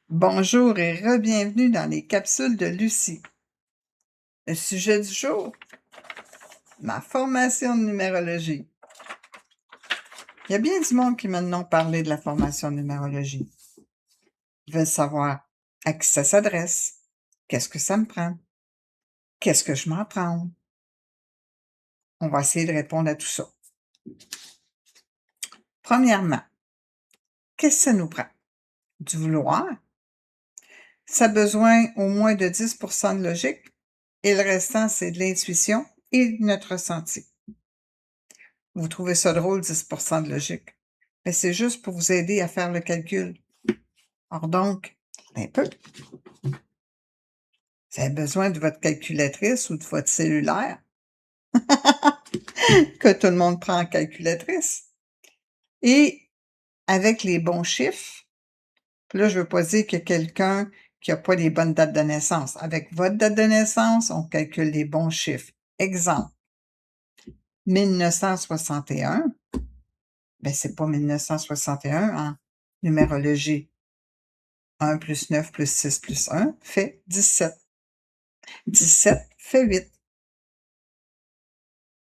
Bonjour et re-bienvenue dans les capsules de Lucie. Le sujet du jour, ma formation de numérologie. Il y a bien du monde qui m'ont parlé de la formation de numérologie. Ils veulent savoir à qui ça s'adresse, qu'est-ce que ça me prend, qu'est-ce que je m'en prends. On va essayer de répondre à tout ça. Premièrement, qu'est-ce que ça nous prend? Du vouloir. Ça a besoin au moins de 10 de logique et le restant, c'est de l'intuition et de notre ressenti. Vous trouvez ça drôle, 10 de logique. Mais c'est juste pour vous aider à faire le calcul. Or donc, un peu. Vous avez besoin de votre calculatrice ou de votre cellulaire, que tout le monde prend en calculatrice. Et avec les bons chiffres, puis là, je veux pas dire qu'il y a quelqu'un qui a pas les bonnes dates de naissance. Avec votre date de naissance, on calcule les bons chiffres. Exemple, 1961, ben c'est pas 1961 en numérologie. 1 plus 9 plus 6 plus 1 fait 17. 17 fait 8.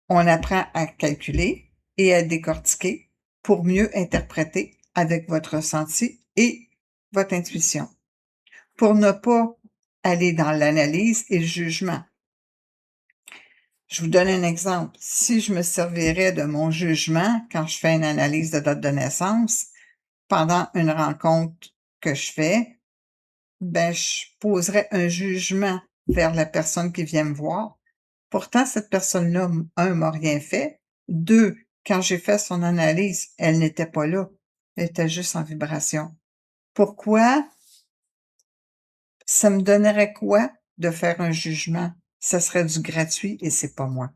On apprend à calculer et à décortiquer pour mieux interpréter avec votre ressenti et votre intuition, pour ne pas aller dans l'analyse et le jugement. Je vous donne un exemple. Si je me servirais de mon jugement quand je fais une analyse de date de naissance, pendant une rencontre que je fais, ben, je poserais un jugement vers la personne qui vient me voir. Pourtant, cette personne-là, 1, m'a rien fait. 2, quand j'ai fait son analyse, elle n'était pas là. Elle était juste en vibration. Pourquoi? Ça me donnerait quoi de faire un jugement? Ça serait du gratuit et c'est pas moi.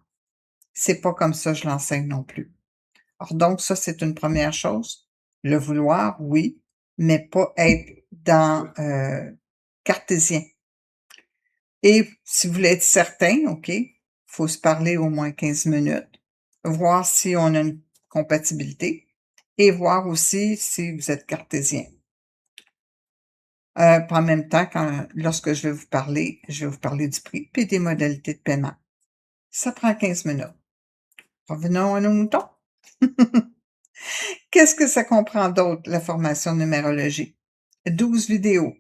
C'est pas comme ça que je l'enseigne non plus. Alors donc, ça, c'est une première chose. Le vouloir, oui, mais pas être dans cartésien. Et si vous voulez être certain, OK, faut se parler au moins 15 minutes, voir si on a une compatibilité et voir aussi si vous êtes cartésien. Puis en même temps, lorsque je vais vous parler du prix puis des modalités de paiement. Ça prend 15 minutes. Revenons à nos moutons. Qu'est-ce que ça comprend d'autre, la formation de numérologie? 12 vidéos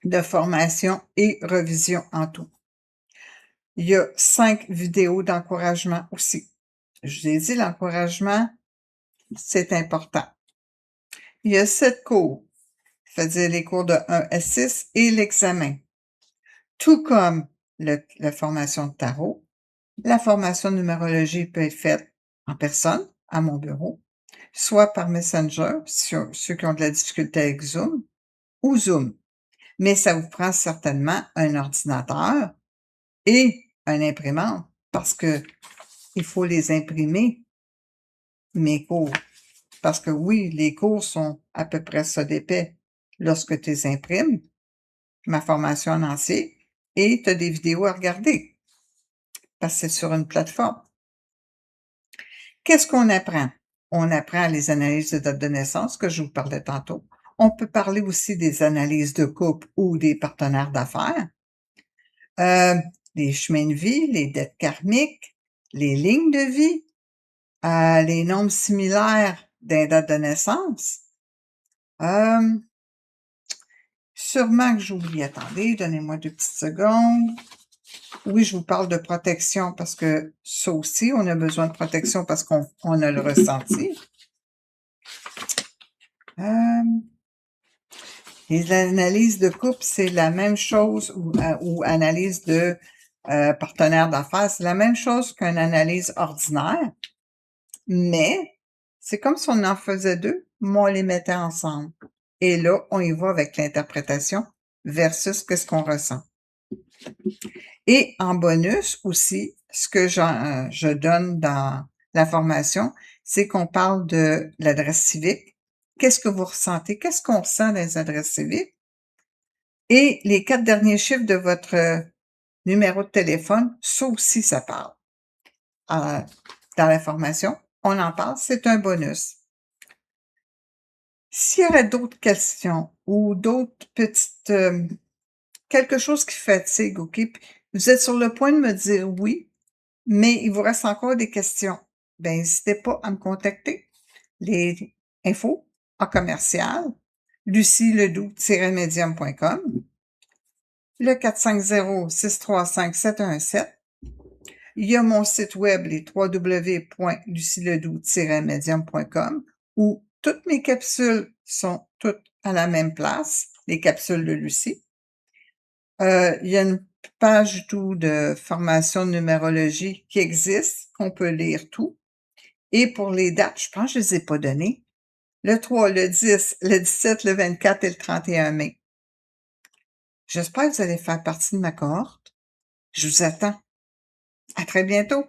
de formation et revision en tout. Il y a 5 vidéos d'encouragement aussi. Je vous ai dit, l'encouragement, c'est important. Il y a 7 cours, c'est-à-dire les cours de 1 à 6 et l'examen. Tout comme la formation de tarot, la formation de numérologie peut être faite en personne, à mon bureau, soit par Messenger, ceux qui ont de la difficulté avec Zoom, ou Zoom. Mais ça vous prend certainement un ordinateur et un imprimante parce que il faut les imprimer, mes cours. Parce que oui, les cours sont à peu près ça d'épais lorsque tu les imprimes, ma formation en entier, et tu as des vidéos à regarder parce que c'est sur une plateforme. Qu'est-ce qu'on apprend? On apprend les analyses de date de naissance que je vous parlais tantôt. On peut parler aussi des analyses de couple ou des partenaires d'affaires, les chemins de vie, les dettes karmiques, les lignes de vie, les nombres similaires d'un date de naissance. Sûrement que j'oublie. Attendez, donnez-moi 2 petites secondes. Oui, je vous parle de protection parce que ça aussi, on a besoin de protection parce qu'on a le ressenti. Les analyses de couple, c'est la même chose ou analyse de partenaire d'affaires, c'est la même chose qu'une analyse ordinaire, mais c'est comme si on en faisait 2, mais on les mettait ensemble. Et là, on y va avec l'interprétation versus qu'est-ce qu'on ressent. Et en bonus aussi, ce que je donne dans la formation, c'est qu'on parle de l'adresse civique. Qu'est-ce que vous ressentez? Qu'est-ce qu'on ressent dans les adresses civiques? Et les 4 derniers chiffres de votre numéro de téléphone, ça aussi, ça parle. Dans la formation, on en parle, c'est un bonus. S'il y aurait d'autres questions ou d'autres petites, quelque chose qui fatigue, OK? Puis vous êtes sur le point de me dire oui, mais il vous reste encore des questions. Ben, n'hésitez pas à me contacter. Les infos en commercial, lucieledoux-medium.com, le 450-635-717. Il y a mon site web, les www.lucieledoux-medium.com, où toutes mes capsules sont toutes à la même place, les capsules de Lucie. Il y a une page YouTube de formation de numérologie qui existe, qu'on peut lire tout. Et pour les dates, je pense que je les ai pas données. Le 3, le 10, le 17, le 24 et le 31 mai. J'espère que vous allez faire partie de ma cohorte. Je vous attends. À très bientôt.